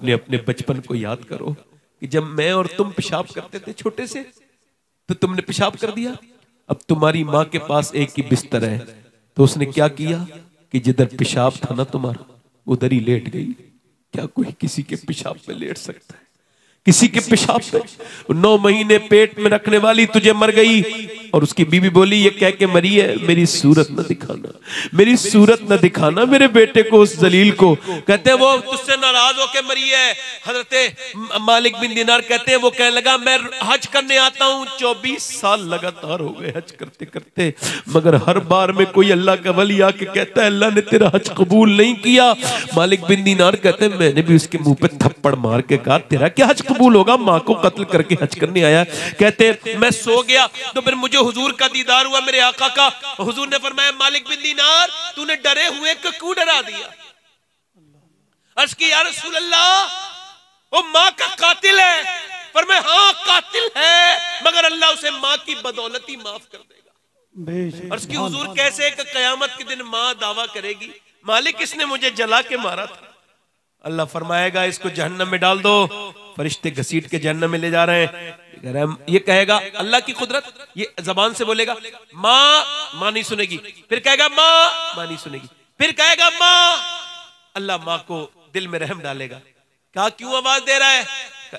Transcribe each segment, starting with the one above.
अपने अपने बचपन को याद करो कि जब मैं और तुम पेशाब करते थे छोटे से तो तुमने पेशाब कर दिया। अब तुम्हारी माँ के पास एक ही बिस्तर है, तो उसने क्या किया कि जिधर पेशाब था ना तुम्हारा उधर ही लेट गई। क्या कोई किसी के पेशाब पे लेट सकता है? किसी के पेशाब पे 9 महीने पेट में रखने वाली तुझे मर गई और उसकी बीवी बोली ये कह के मरी है, मेरी सूरत न दिखाना, मेरी सूरत न दिखाना मेरे बेटे को, उस जलील को। कहते हैं वो तुझसे नाराज होके मरी है। हजरत मालिक बिन दिनार कहते हैं वो कहने लगा मैं हज करने आता हूँ, 24 साल लगातार हो गए हज करते करते, मगर हर बार में कोई अल्लाह का वली आके कहता है अल्लाह ने तेरा हज कबूल नहीं किया। मालिक बिन दिनार कहते हैं मैंने भी उसके मुंह पे थप्पड़ मार के कहा तेरा क्या हज कबूल होगा, माँ को कत्ल करके हज करने आया। कहते मैं सो गया तो फिर मुझे हुजूर का दीदार हुआ, मेरे आका का। हुजूर ने फरमाया मालिक बिन दीनार तूने डरे हुए को क्यों डरा दिया? अर्ज की या रसूल अल्लाह वो माँ का कातिल है। फरमाया हाँ कातिल है, मगर अल्लाह उसे माँ की बदौलत ही माफ कर देगा। अर्ज की हुजूर कैसे कि कयामत के दिन माँ दावा करेगी मालिक इसने मुझे जला के मारा था। अल्लाह फरमाएगा इसको जहन्नम में डाल दो। फरिश्ते घसीट के जहन्नम में ले जा रहे हैं। ये कहेगा अल्लाह की कुदरत, ये जबान से बोलेगा माँ, माँ नहीं सुनेगी। फिर कहेगा माँ, माँ नहीं सुनेगी। फिर कहेगा माँ, अल्लाह माँ को दिल में रहम डालेगा। कहा क्यों आवाज दे रहा है?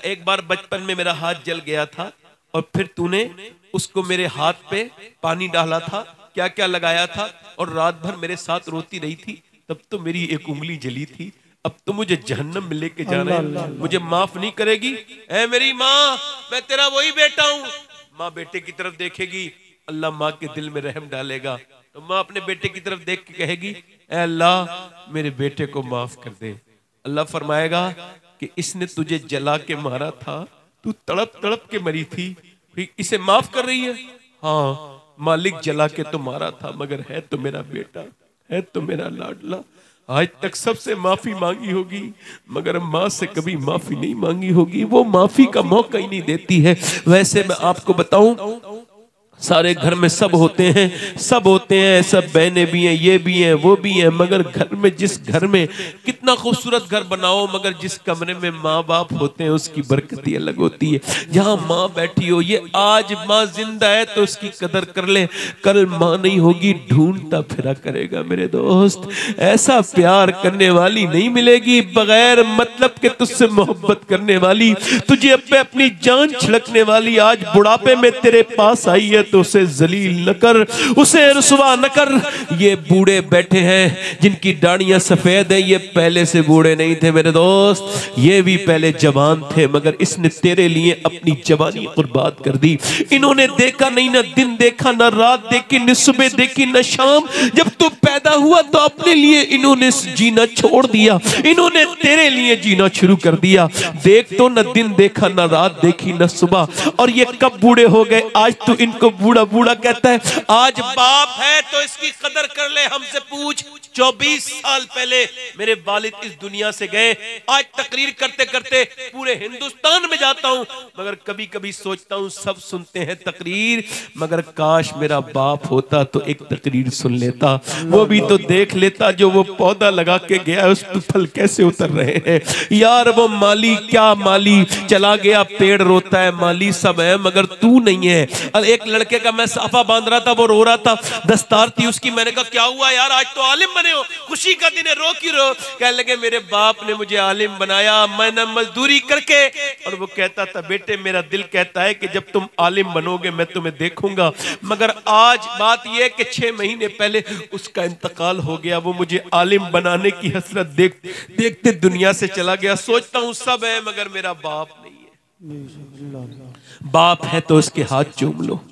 एक बार बचपन में मेरा हाथ जल गया था और फिर तूने उसको मेरे हाथ पे पानी डाला था, क्या क्या लगाया था और रात भर मेरे साथ रोती रही थी, तब तो मेरी एक उंगली जली थी। अब तो मुझे जहन्नम में लेके जाना है, मुझे माफ नहीं करेगी? ऐ मेरी माँ मैं तेरा वही बेटा हूँ। माँ बेटे की तरफ देखेगी, अल्लाह माँ के दिल में रहम डालेगा तो माँ अपने बेटे की तरफ देख के कहेगी ऐ अल्लाह मेरे बेटे को माफ कर दे। अल्लाह फरमाएगा कि इसने तुझे जला के मारा था, तू तड़प तड़प के मरी थी, इसे माफ कर रही है? हाँ मालिक जला के तो मारा था मगर है तो मेरा बेटा, है तो मेरा लाडला। आज तक सबसे माफी मांगी होगी मगर माँ से कभी माफी नहीं मांगी होगी, वो माफी का मौका ही नहीं देती है। वैसे मैं आपको बताऊं सारे घर में सब होते हैं, सब होते हैं, सब बहनें भी हैं, ये भी हैं, वो भी हैं, मगर घर में जिस घर में कितना खूबसूरत घर बनाओ मगर जिस कमरे में माँ बाप होते हैं उसकी बरकत ही अलग होती है। जहाँ माँ बैठी हो, ये आज माँ जिंदा है तो उसकी कदर कर ले, कल माँ नहीं होगी ढूंढता फिरा करेगा। मेरे दोस्त ऐसा प्यार करने वाली नहीं मिलेगी, बगैर मतलब के तुझसे मोहब्बत करने वाली, तुझे अपनी जान छिड़कने वाली आज बुढ़ापे में तेरे पास आई है तो उसे जलील न कर, उसे रुसवा न कर। ये बूढ़े बैठे हैं जिनकी दाढ़ियां सफेद हैं, ये पहले से बूढ़े नहीं थे मेरे दोस्त, ये भी पहले जवान थे मगर इसने तेरे लिए अपनी जवानी कुर्बान कर दी। इन्होंने देखा नहीं, ना दिन देखा, ना रात देखी, न सुबह देखी, न शाम। जब तू पैदा हुआ तो अपने लिए इन्होंने जीना छोड़ दिया, इन्होंने तेरे लिए जीना शुरू कर दिया। देख तो न दिन देखा, न रात देखी, न सुबह, और ये कब बूढ़े हो गए। आज तू इनको बूढ़ा बूढ़ा कहता है। आज बाप है तो इसकी कदर कर ले, हमसे पूछ। 24 साल पहले मेरे वालिद इस दुनिया से गए। आज तकरीर करते करते पूरे हिंदुस्तान में जाता हूं मगर कभी कभी सोचता हूं सब सुनते हैं तकरीर, मगर काश मेरा बाप होता तो एक तकरीर सुन लेता, वो भी तो देख लेता जो वो पौधा लगा के गया उस पर फल कैसे उतर रहे हैं। यार वो माली, क्या माली चला गया, पेड़ रोता है, माली सब है मगर तू नहीं है। एक लड़के का मैं साफा बांध रहा था, वो रो रहा था, दस्तार थी उसकी, मैंने कहा क्या हुआ यार, आज तो आलिम बने हो, खुशी का दिन है, रो क्यों रो? कहने लगे मेरे बाप ने मुझे आलिम बनाया, मैंने मजदूरी करके। और वो कहता था बेटे मेरा दिल कहता है कि जब तुम आलिम बनोगे मैं तुम्हें देखूंगा, मगर आज बात यह कि 6 महीने पहले उसका इंतकाल हो गया। वो मुझे आलिम बनाने की हसरत देखते दुनिया से चला गया। सोचता हूं सब है मगर मेरा बाप नहीं है। बाप है तो उसके हाथ चूम लो।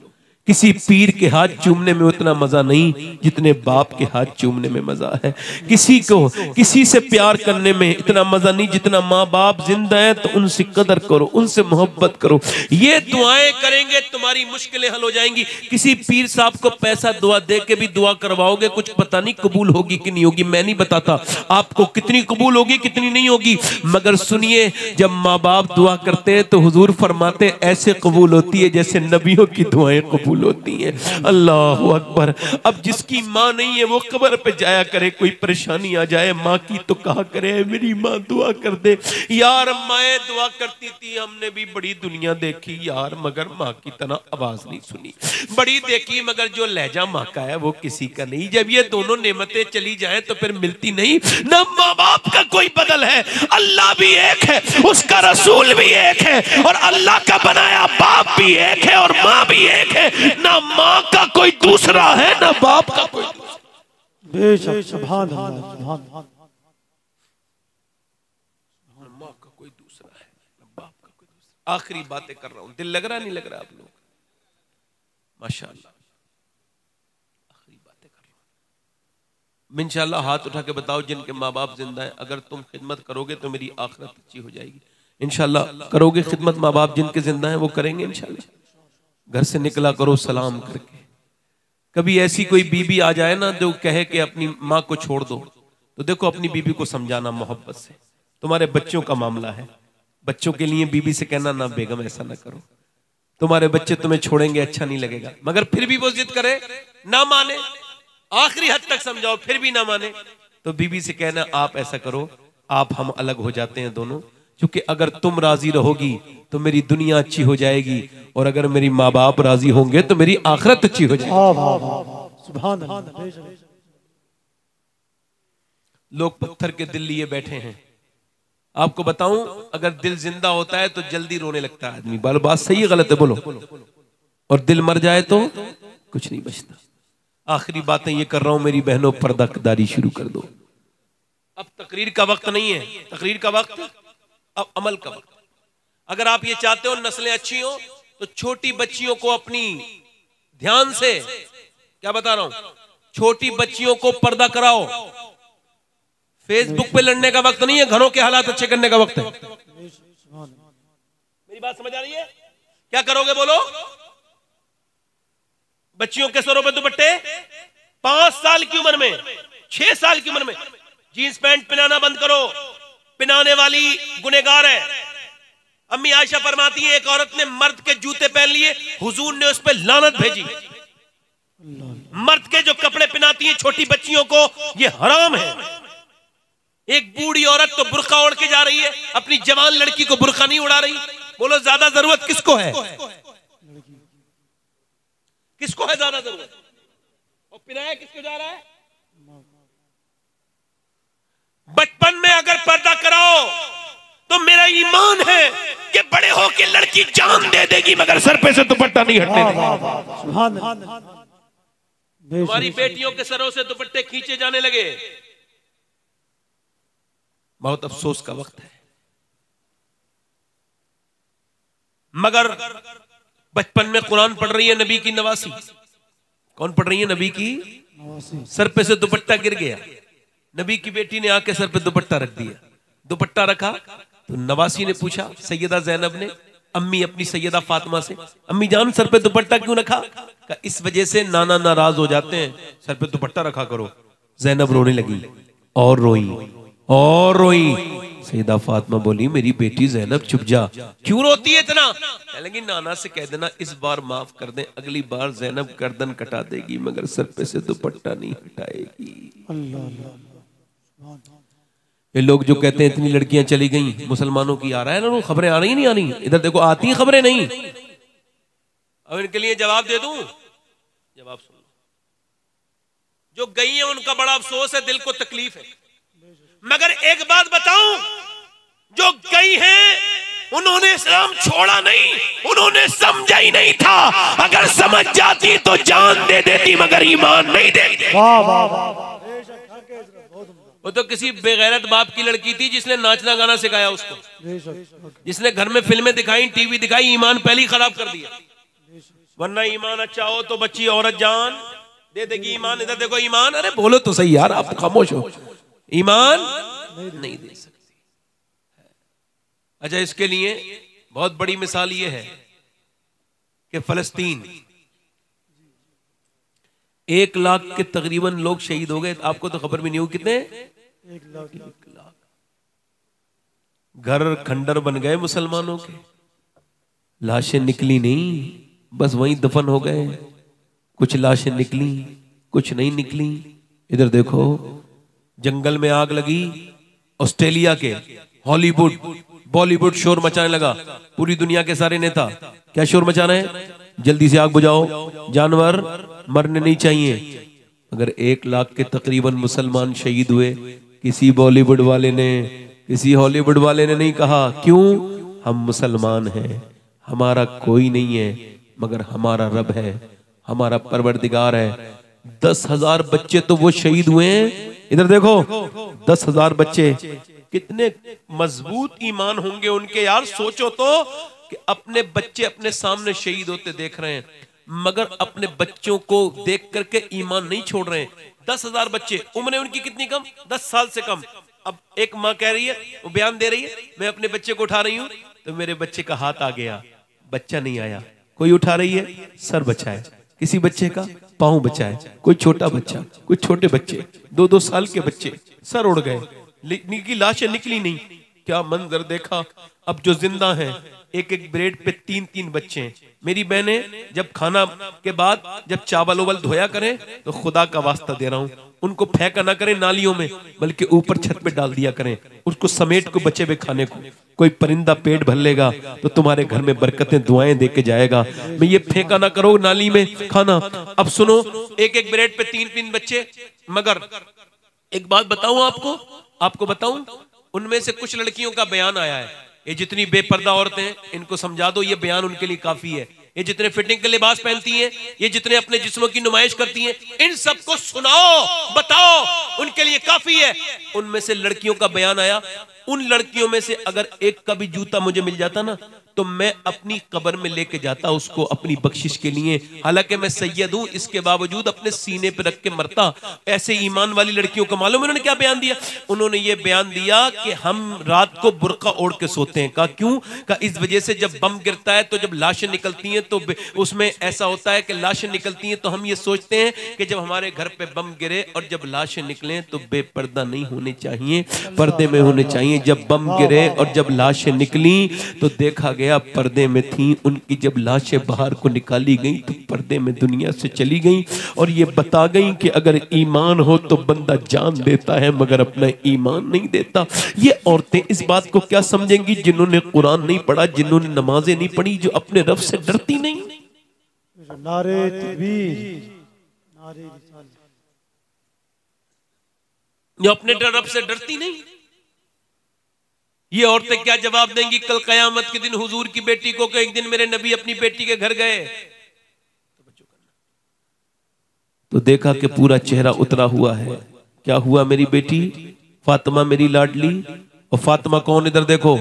किसी पीर के हाथ चूमने में उतना मजा नहीं जितने बाप के हाथ चूमने में मजा है। किसी को किसी से प्यार करने में इतना मजा नहीं जितना माँ बाप जिंदा है तो उनसे कदर करो, उनसे मोहब्बत करो। ये दुआएं करेंगे तुम्हारी मुश्किलें हल हो जाएंगी। किसी पीर साहब को पैसा दुआ दे के भी दुआ करवाओगे, कुछ पता नहीं कबूल होगी कि नहीं होगी। मैं नहीं बताता आपको कितनी कबूल होगी कितनी नहीं होगी, मगर सुनिए जब माँ बाप दुआ करते हैं तो हुजूर फरमाते ऐसे कबूल होती है जैसे नबियों की दुआएं कबूल कबूल होती हैं। अल्लाह अकबर। अब जिसकी माँ नहीं है वो कब्र पे जाया करे, कोई परेशानी आ जाए माँ की तो कहा करे मेरी माँ दुआ कर दे। यार माएँ दुआ करती थी, हमने भी बड़ी दुनिया देखी यार, मगर माँ की तरह आवाज नहीं सुनी। बड़ी देखी मगर जो लहजा माँ का है वो किसी का नहीं। जब ये दोनों नेमतें चली जाएं तो फिर मिलती नहीं। ना माँ बाप का कोई बदल है, अल्लाह भी एक है, उसका रसूल भी एक है, और अल्लाह का बनाया बाप भी एक है और माँ भी एक है। ना माँ का कोई दूसरा है ना बाप का कोई दूसरा। बेशक सुभान अल्लाह, सुभान अल्लाह। माँ का कोई दूसरा है ना बाप का कोई दूसरा। आखिरी बातें कर रहा हूं, दिल लग रहा नहीं लग रहा आप लोग? माशाअल्लाह आखिरी बातें कर रहा हूं। इंशाअल्लाह हाथ उठा के बताओ जिनके माँ बाप जिंदा है, अगर तुम खिदमत करोगे तो मेरी आखिरत अच्छी हो जाएगी। इंशाअल्लाह करोगे खिदमत, माँ बाप जिनके जिंदा हैं वो करेंगे इंशाअल्लाह। घर से निकला करो सलाम करके। कभी ऐसी कोई बीबी आ जाए ना जो कहे कि अपनी माँ को छोड़ दो, तो देखो अपनी बीबी को समझाना मोहब्बत से। तुम्हारे बच्चों का मामला है, बच्चों के लिए बीबी से कहना ना बेगम ऐसा ना करो, तुम्हारे बच्चे तुम्हें छोड़ेंगे अच्छा नहीं लगेगा। मगर फिर भी वो जिद करे ना माने, आखिरी हद तक समझाओ फिर भी ना माने, तो बीबी से कहना आप ऐसा करो, आप हम अलग हो जाते हैं दोनों, क्योंकि अगर तुम राजी रहोगी तो मेरी दुनिया अच्छी हो जाएगी, और अगर मेरी माँ बाप राजी होंगे तो मेरी आखिरत अच्छी हो जाएगी। सुभान अल्लाह। लोग पत्थर के दिल लिए बैठे हैं। आपको बताऊं अगर दिल जिंदा होता है तो जल्दी रोने लगता है आदमी। बात सही है गलत है बोलो? और दिल मर जाए तो कुछ नहीं बचता। आखिरी बातें ये कर रहा हूं मेरी बहनों, पर्दादारी शुरू कर दो। अब तकरीर का वक्त नहीं है, तकरीर का वक्त अब अमल का वक्त। अगर आप ये चाहते हो नस्लें अच्छी हो तो छोटी बच्चियों को अपनी ध्यान से, क्या बता रहा हूं, छोटी बच्चियों को पर्दा कराओ। फेसबुक पे लड़ने का वक्त नहीं है, घरों के हालात अच्छे करने का वक्त है। मेरी बात समझ आ रही है? क्या करोगे बोलो? बच्चियों के सरों पे दुपट्टे 5 साल की उम्र में, 6 साल की उम्र में जींस पैंट पहनाना बंद करो। पहनाने वाली गुनहगार है। अम्मी आयशा फरमाती है एक औरत ने मर्द के जूते पहन लिए, हुजूर ने उस पर लानत भेजी। मर्द के जो कपड़े पहनाती है छोटी बच्चियों को ये हराम है। एक बूढ़ी औरत तो बुर्का ओढ़ के जा रही है, अपनी जवान लड़की को बुर्का नहीं उड़ा रही। बोलो ज्यादा जरूरत किसको है? किसको है ज्यादा जरूरत? और पिनाया किसको जा रहा है? बचपन में अगर पर्दा कराओ तो मेरा ईमान है कि बड़े होकर लड़की जान दे देगी मगर सर पे से दुपट्टा नहीं हटने देगी। तुम्हारी बेटियों के सरों से दुपट्टे खींचे जाने लगे, बहुत अफसोस का वक्त है। मगर बचपन में कुरान पढ़ रही है नबी की नवासी। कौन पढ़ रही है? नबी की। सर पे से दुपट्टा गिर गया, नबी की बेटी ने आके सर पे दुपट्टा रख दिया। दुपट्टा रखा तो नवासी ने पूछा सैयदा जैनब ने अम्मी अपनी सैयदा फातिमा से, अम्मी जान सर पे दुपट्टा क्यों रखा? कहा इस वजह से नाना नाराज हो जाते हैं, सर पे दुपट्टा रखा करो। जैनब रोने लगी और रोई और रोई। सैयदा फातिमा बोली मेरी बेटी जैनब चुप जा, क्यों रोती है इतना? कह लगी नाना से कह देना इस बार माफ कर दें, अगली बार जैनब गर्दन कटा देगी मगर सर पे से दुपट्टा नहीं हटाएगी। ये लोग जो कहते हैं इतनी लड़कियां चली गई मुसलमानों की, आ रहा है ना खबरें, आ रही नहीं आ रही? इधर देखो आती हैं खबरें नहीं। अब इनके लिए जवाब दे दूं? जवाब सुन लो। जो गई है उनका बड़ा अफसोस है, दिल को तकलीफ है। मगर एक बात बताऊं, जो गई हैं उन्होंने इस्लाम छोड़ा नहीं, उन्होंने समझा ही नहीं था। अगर समझ जाती तो जान दे देती मगर ईमान नहीं देती। वो तो किसी बेगैरत बाप की लड़की थी जिसने नाचना गाना सिखाया उसको, जिसने घर में फिल्में दिखाई, टीवी दिखाई, ईमान पहले ही खराब कर दिया। वरना ईमान अच्छा हो तो बच्ची औरत जान दे देगी। ईमान, इधर देखो ईमान, अरे बोलो तो सही यार, आप खामोश हो। ईमान नहीं दे सकती। अच्छा, इसके लिए बहुत बड़ी मिसाल ये है कि फलस्तीन 1 लाख के तकरीबन लोग शहीद हो गए। आपको तो खबर भी नहीं हो कितने, 1 लाख। घर खंडर बन गए मुसलमानों के, लाशें निकली नहीं। बस वहीं दफन हो गए। कुछ लाशें निकली, कुछ नहीं निकली। इधर देखो, जंगल में आग लगी। ऑस्ट्रेलिया के हॉलीवुड बॉलीवुड शोर मचाने लगा। पूरी दुनिया के सारे नेता क्या शोर मचा रहे हैं, जल्दी से आग बुझाओ, जानवर मरने नहीं चाहिए। अगर 1 लाख के तकरीबन मुसलमान शहीद हुए, किसी बॉलीवुड वाले ने, किसी हॉलीवुड वाले ने नहीं कहा क्यों? हम मुसलमान हैं, हमारा कोई नहीं है मगर हमारा रब है, हमारा परवरदिगार है। 10,000 बच्चे तो वो शहीद हुए हैं। इधर देखो, 10,000 बच्चे, कितने मजबूत ईमान होंगे उनके यार। सोचो तो कि अपने बच्चे अपने सामने शहीद होते देख रहे हैं, मगर अपने बच्चों को देख करके ईमान नहीं छोड़ रहे हैं। 10,000 बच्चे, उम्र उनकी कितनी कम, 10 साल से कम। अब एक माँ कह रही है, वो बयान दे रही है, मैं अपने बच्चे को उठा रही हूँ तो मेरे बच्चे का हाथ आ गया, बच्चा नहीं आया। कोई उठा रही है, सर बचाए, किसी बच्चे का पाँव बचाए, कोई छोटा बच्चा, कोई छोटे बच्चे, 2-2 साल के बच्चे सर उड़ गए, की लाशें निकली नहीं। क्या मंजर देखा। अब जो जिंदा हैं, एक एक ब्रेड पे 3-3 बच्चे हैं। मेरी बहनें जब खाना के बाद जब चावल ओवल धोया करें तो खुदा का वास्ता दे रहा हूं, उनको फेंका ना करें नालियों में, बल्कि ऊपर छत पे डाल दिया करें, उसको समेट को बचे हुए खाने को। कोई परिंदा पेट भर लेगा तो तुम्हारे घर में बरकतें दुआएं दे के जाएगा। मैं ये फेंका ना करो नाली में खाना। अब सुनो, एक एक ब्रेड पे 3-3 बच्चे। मगर एक बात बताऊं आपको बताऊं, उनमें से कुछ लड़कियों का बयान आया है। ये जितनी बेपर्दा औरतें हैं, इनको समझा दो, ये बयान उनके लिए काफी है। ये जितने फिटिंग के लिबास पहनती हैं, ये जितने अपने जिस्मों की नुमाइश करती हैं, इन सबको सुनाओ, बताओ, उनके लिए काफी है। उनमें से लड़कियों का बयान आया। उन लड़कियों में से अगर एक का भी जूता मुझे मिल जाता ना, तो मैं अपनी कब्र में लेके जाता उसको अपनी बख्शिश के लिए। हालांकि मैं सैयद हूं, इसके बावजूद अपने सीने पे रख के मरता। ऐसे ईमान वाली लड़कियों को मालूम उन्होंने क्या बयान दिया? उन्होंने ये बयान दिया कि हम रात को बुर्का ओढ़ के सोते हैं। कहा क्यों? कहा इस वजह से जब बम गिरता है तो जब लाशें निकलती हैं तो उसमें ऐसा होता है कि लाशें निकलती हैं तो हम ये सोचते हैं कि जब हमारे घर पे बम गिरे और जब लाशें निकलें तो बेपर्दा नहीं होने चाहिए, पर्दे में होने चाहिए। जब बम गिरे और जब लाशें निकली तो देखा गया पर्दे में थी। उनकी जब लाशें बाहर को निकाली गई तो पर्दे में दुनिया से चली गई और ये बता गई कि अगर ईमान हो तो बंदा जान देता है मगर अपना ईमान नहीं देता। ये औरतें इस बात को क्या समझेंगी जिन्होंने कुरान नहीं पढ़ा, जिन्होंने नमाजें नहीं पढ़ी, जो अपने रब से डरती नहीं। नारे तकबीर, नारे रिसालत, जो अपने रब से डरती नहीं। ये औरतें क्या जवाब देंगी कल कयामत के दिन हुजूर की बेटी को कि एक दिन मेरे नबी अपनी बेटी के घर गए तो देखा कि पूरा चेहरा उतरा हुआ है। क्या हुआ? मेरी बेटी फातिमा मेरी लाडली। और फातिमा कौन? इधर देखो,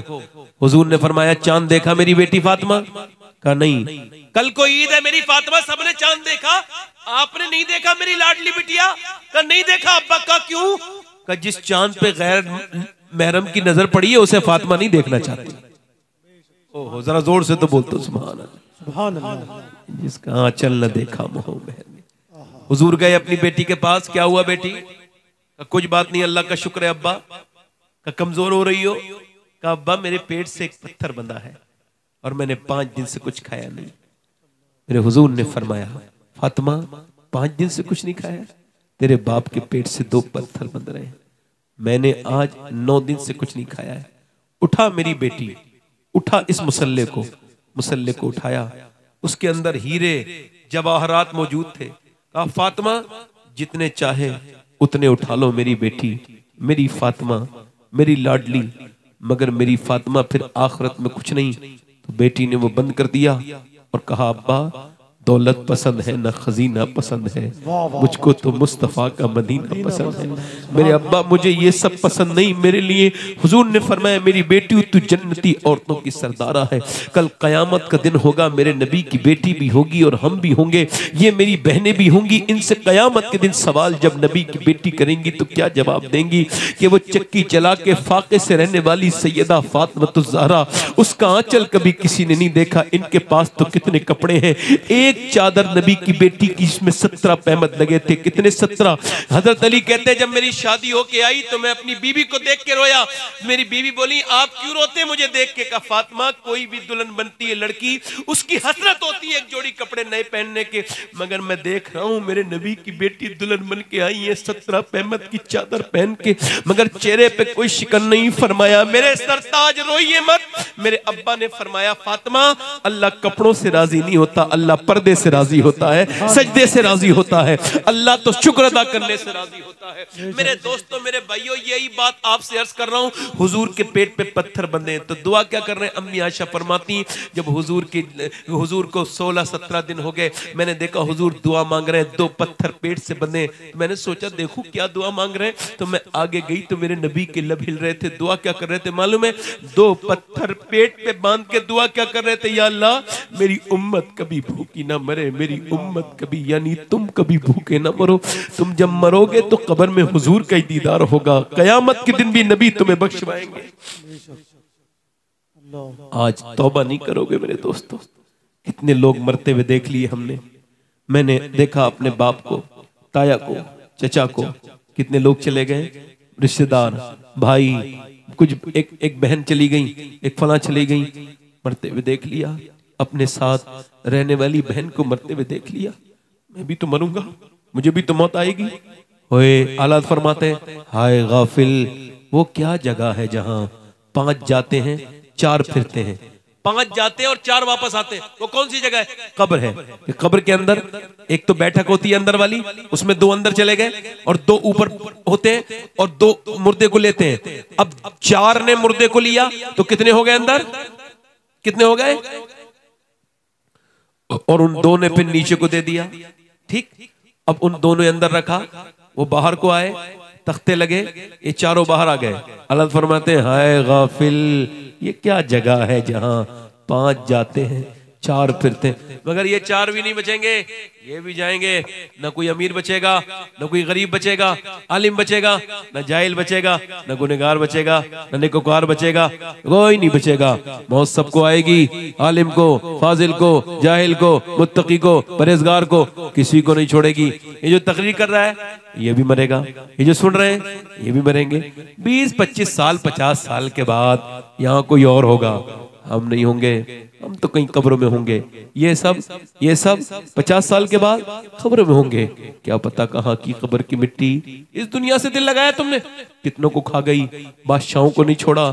हुजूर ने फरमाया चांद देखा मेरी बेटी फातिमा? कहा नहीं। कल को ईद है मेरी फातिमा, सबने चांद देखा, आपने नहीं देखा मेरी लाडली बिटिया? कहा नहीं देखा। अब्बा का क्यों? कहा जिस चांद पे गैर महरम की नजर पड़ी है उसे फातिमा नहीं देखना चाहती। ओहो, जरा जोर से तो बोलते सुभान अल्लाह, सुभान अल्लाह। जिसका आंचल न देखा मोह महर। हुजूर गए अपनी बेटी के पास। क्या हुआ बेटी? कुछ बात नहीं, अल्लाह का शुक्र है अब्बा। का कमजोर हो रही हो? कहा अब्बा मेरे पेट से एक पत्थर बंधा है और मैंने 5 दिन से कुछ खाया नहीं। मेरे हुजूर ने फरमाया फातिमा 5 दिन से कुछ नहीं खाया? तेरे बाप के पेट से 2 पत्थर बंध रहे हैं, मैंने आज 9 दिन से कुछ नहीं खाया है। उठा मेरी बेटी, उठा इस मुसल्ले को उठाया, उसके अंदर हीरे जवाहरात मौजूद थे। कहा फातिमा जितने चाहे उतने उठा लो मेरी बेटी, मेरी फातिमा मेरी लाडली। मगर मेरी फातिमा फिर आखिरत में कुछ नहीं। तो बेटी ने वो बंद कर दिया और कहा अब्बा दौलत पसंद है ना खजीना पसंद है, मुझको तो मुस्तफ़ा का मदीना पसंद है। मेरे अब्बा मुझे ये सब पसंद नहीं। मेरे लिए हुजूर ने फरमाया मेरी बेटी तू जन्नती औरतों की सरदारा है। कल कयामत का दिन होगा, मेरे नबी की बेटी भी होगी और हम भी होंगे, ये मेरी बहनें भी होंगी। इनसे कयामत के दिन सवाल जब नबी की बेटी करेंगी तो क्या जवाब देंगी कि वो चक्की चला के फाके से रहने वाली सैयदा फातिमा ज़हरा, उसका आंचल कभी किसी ने नहीं देखा। इनके पास तो कितने कपड़े हैं, एक एक चादर नबी की बेटी की, इसमें 17 पैमद लगे थे। कितने? 17। हजरत अली कहते हैं जब मेरी शादी होके आई तो मैं अपनी बीवी को देख के रोया। मेरी बीवी बोली आप क्यों रोते मुझे देख के? कहा फातिमा, कोई भी दुल्हन बनती है लड़की, उसकी हसरत होती है एक जोड़ी कपड़े नए पहनने के, मगर मैं देख रहा हूं मेरे नबी की बेटी दुल्हन बन के आई है 17 पैमद की चादर पहन के, मगर चेहरे पे कोई शिकन नहीं। फरमाया मेरे सरताज रोइए मत। मेरे अब्बा ने फरमाया फातिमा, अल्लाह कपड़ों से राजी नहीं होता, अल्लाह पर्दे से राजी होता है, सजदे से राजी होता है, अल्लाह तो शुक्र अदा करने से राजी होता है। मेरे दोस्तों, मेरे भाइयों, यही बात आपसे अर्ज कर रहा हूं। हुजूर के पेट पे पत्थर बंधे हैं तो दुआ क्या कर रहे हैं? अम्मी आयशा फरमाती जब हुजूर को 16-17 दिन हो गए, मैंने देखा हुजूर दुआ मांग रहे हैं, 2 पत्थर पेट से बंधे। तो मैंने सोचा देखूं क्या दुआ मांग रहे हैं, तो मैं आगे गई तो मेरे नबी के लब हिल रहे थे। दुआ क्या कर रहे थे मालूम है? 2 पत्थर पेट पे बांध के दुआ क्या कर रहे थे? या अल्लाह मेरी उम्मत कभी भूखी ना मरे, मेरी उम्मत कभी, यानी तुम कभी भूखे ना मरो। तुम जब मरोगे तो कब्र में हुजूर का ही दीदार होगा, कयामत के दिन भी नबी तुम्हें बख्शवाएंगे। आज तौबा नहीं करोगे मेरे दोस्तों? कितने लोग मरते हुए देख लिए हमने। मैंने देखा अपने बाप को, ताया को, चचा को, कितने लोग चले गए, रिश्तेदार, भाई, कुछ एक बहन चली गई, एक फला चली गई, मरते हुए देख लिया। अपने साथ रहने वाली बहन को मरते हुए देख लिया। मैं भी तो मरूंगा, मुझे भी तो मौत आएगी। होए आला फरमाते हैं हाय गाफिल, वो क्या जगह है जहां 5 जाते हैं 4 फिरते हैं, 5 जाते हैं और 4 वापस आते हैं। वो कौन सी जगह है? कब्र है। कब्र के अंदर एक तो बैठक होती है अंदर वाली, उसमें 2 अंदर चले गए और 2 ऊपर होते हैं और 2 मुर्दे को लेते हैं। अब 4 ने मुर्दे को लिया तो कितने हो गए अंदर? कितने हो गए? और उन 2 ने फिर नीचे को दे दिया। ठीक, अब उन 2 ने अंदर रखा, वो बाहर को आए, तख्ते लगे, ये चारों बाहर आ गए। अल्लाह फरमाते हैं हाय गाफिल, ये क्या जगह है जहां 5 जाते हैं 4 फिरते हैं। मगर ये 4 भी नहीं बचेंगे, ये भी जाएंगे। न कोई अमीर बचेगा, न कोई गरीब बचेगा, आलिम बचेगा, न जाहिल बचेगा, न गुनहगार बचेगा, न नेकोकार बचेगा, कोई नहीं बचेगा। मौत सबको आएगी, आलिम को, फाजिल को, जाहिल को, मुत्तकी को, परहेजगार को, किसी को नहीं छोड़ेगी। ये जो तकरीर कर रहा है ये भी मरेगा, ये जो सुन रहे हैं ये भी मरेंगे। 20-25 साल 50 साल के बाद यहाँ कोई और होगा, हम नहीं होंगे, हम तो कहीं कब्रों में होंगे। ये सब 50 साल के बाद कब्र में होंगे। क्या पता कहाँ की कब्र की मिट्टी। इस दुनिया से दिल लगाया तुमने, कितनों को खा गई, बादशाहों को नहीं छोड़ा।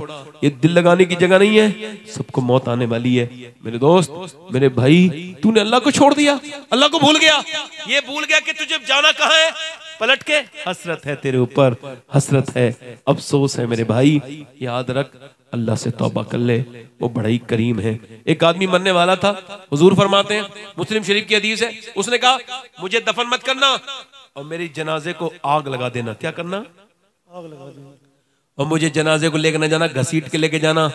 ये दिल लगाने की जगह नहीं है, सबको मौत आने वाली है। मेरे दोस्त, मेरे भाई, तूने अल्लाह को छोड़ दिया, अल्लाह को भूल गया। ये भूल गया कि तुझे जाना कहाँ है। पलट के हसरत है तेरे ऊपर, हसरत है, अफसोस है मेरे भाई। याद रख, अल्लाह से तौबा कर ले, वो बड़ा ही करीम है। एक आदमी मरने वाला था, हुजूर फरमाते हैं, मुस्लिम शरीफ की हदीस है, उसने कहा मुझे दफन मत करना और मेरी जनाजे को आग लगा देना। क्या करना? आग लगा देना। और मुझे जनाजे को लेकर न जाना, घसीट के लेके जाना,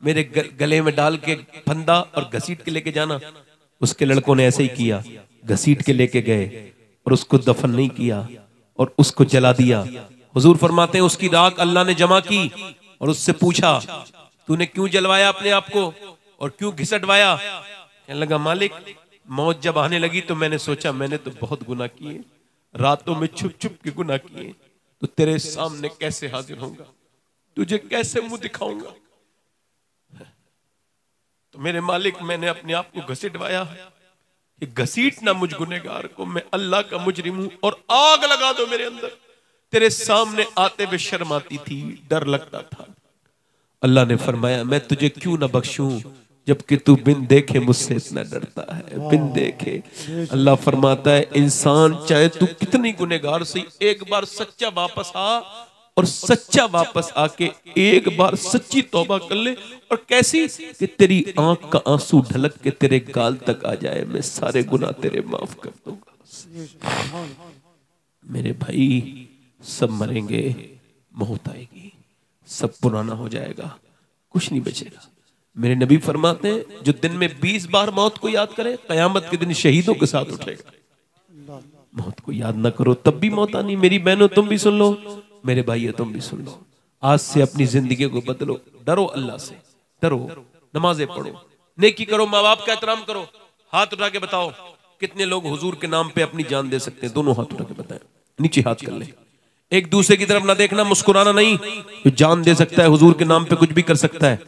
मेरे गले में डाल के फंदा और घसीट के लेके जाना। उसके लड़कों ने ऐसे ही किया, घसीट के लेके गए और उसको दफन नहीं किया और उसको जला दिया। हुजूर फरमाते हैं उसकी राख अल्लाह ने जमा की और उससे पूछा तूने क्यों जलवाया अपने आप को और क्यों घिसटवाया? कहने लगा मालिक, मौत जब आने लगी तो मैंने सोचा मैंने तो बहुत गुनाह किए, रातों में छुप छुप के गुनाह किए, तो तेरे सामने कैसे हाजिर होऊंगा, तुझे कैसे मुंह दिखाऊंगा। तो मेरे मालिक, मैंने अपने आप को घसीटवाया, घसीट ना मुझ गुनहगार को, मैं अल्लाह का मुजरिम हूं और आग लगा दो मेरे अंदर। तेरे सामने आते हुए शर्म आती थी, डर लगता था। अल्लाह ने फरमाया मैं तुझे क्यों ना बख्शूं जबकि तू बिन देखे मुझसे इतना डरता है, बिन देखे। अल्लाह फरमाता है इंसान चाहे तू कितनी गुनहगार से, एक बार सच्चा वापस आ और सच्चा वापस आके एक बार सच्ची तौबा कर ले। और कैसी कि तेरी आंख का आंसू ढलक के तेरे गाल तक आ जाए, मैं सारे गुनाह तेरे माफ कर दूंगा। मेरे भाई, सब मरेंगे, मौत आएगी, सब पुराना हो जाएगा, कुछ नहीं बचेगा। मेरे नबी फरमाते हैं जो दिन में 20 बार मौत को याद करे कयामत के दिन शहीदों के साथ उठेगा। मौत को याद ना करो तब भी मौत आनी। मेरी बहनों तुम भी सुन लो, मेरे भाइयों तुम भी सुन लो। आज से अपनी जिंदगी को बदलो, डरो अल्लाह से, डरो, नमाजें पढ़ो, नेकी करो, माँ बाप का एहतराम करो। हाथ उठा के बताओ कितने लोग हुजूर के नाम पे अपनी जान दे सकते हैं? दोनों हाथ उठा के बताएं, नीचे हाथ कर ले। एक दूसरे की तरफ ना देखना, मुस्कुराना नहीं। जो जान दे सकता है हुजूर के नाम पे कुछ भी कर सकता है।